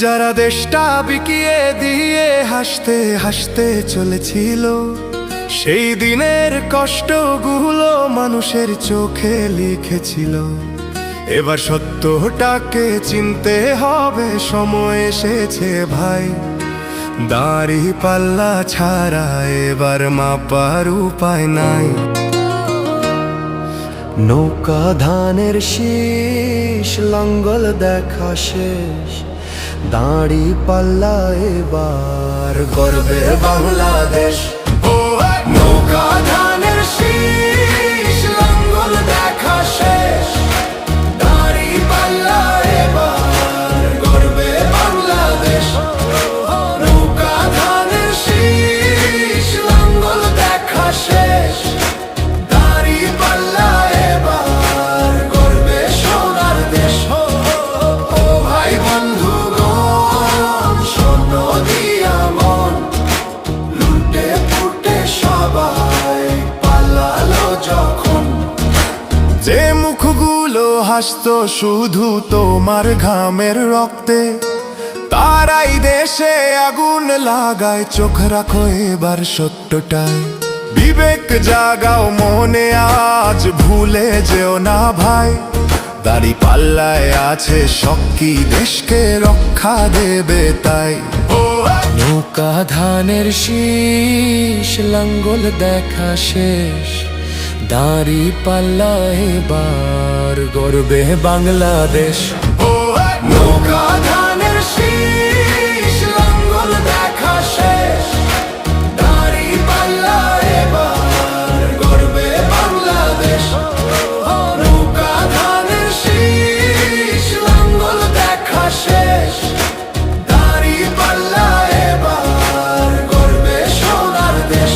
যারা দেশটা বিকিয়ে দিয়ে হাসতে হাসতে চলেছিল, সেই দিনের কষ্টগুলো মানুষের চোখে লিখেছিল। এবার সত্যটাকে চিনতে হবে, সময় এসেছে ভাই। দাড়ি পাল্লা ছাড়া এবার মাপার উপায় নাই। নৌকা ধানের শীষ, লাঙ্গল দেখা শেষ, দাড়ি পাল্লা এবার গর্বে বাংলাদেশ। নৌকা ধানের শীষ, লাঙ্গল দেখা শেষ, দাড়ি পাল্লা এবার গর্বে বাংলাদেশ। নৌকা ধানের শীষ, লাঙ্গল দেখা শেষ, দাড়ি পাল্লা এবার গর্বে সোনার দেশ। ও ভাই বন্ধুগণ, স্বর্ণ দিয়া মন লুটে ফুটে সবাই পালালো যখন। যে মুখগুলো হাসতো শুধু তোমার ঘামের রক্তে, তারাই দেশে আগুন লাগায়। চোখ রাখো এবার সত্যটায়, বিবেক জাগাও মনে, আজ ভুলে যেও না ভাই। দাড়ি পাল্লায় আছে শক্তি, দেশকে রক্ষা দেবে তাই। নৌকা ধানের শীষ, লাঙ্গল দেখা শেষ, দাড়ি পাল্লা এবার গর্বে বাংলাদেশ। নৌকা ধানের শীষ, লাঙ্গল দেখা শেষ, দাড়ি পাল্লা এবার গর্বে বাংলাদেশ। নৌকা ধানের শীষ, লাঙ্গল দেখা শেষ, দাড়ি পাল্লা এবার গর্বে সোনার দেশ।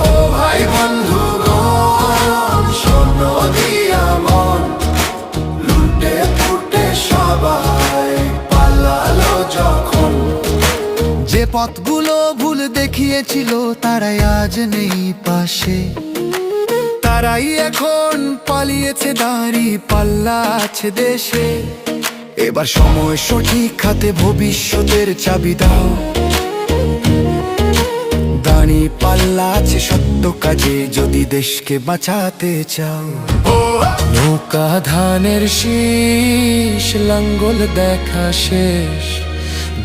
ও ভাই বন্ধুগণ, স্বর্ণ দিয়া মন লুটে ফুটে সবাই পালালো যখন। যে পথগুলো ভুল দেখিয়েছিল তারাই আজ নেই পাশে, তারাই এখন পালিয়েছে, দাড়ি পাল্লা আছে দেশে। এবার সময় সঠিক হাতে, ভবিষ্যতের চাবি দাও। দাড়ি পাল্লা আছে সত্য কাজে, যদি দেশকে বাঁচাতে চাও। নৌকা ধানের শীষ, লাঙ্গল দেখা শেষ,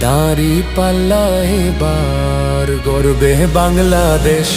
দাড়ি পাল্লা এবার গর্বে বাংলাদেশ।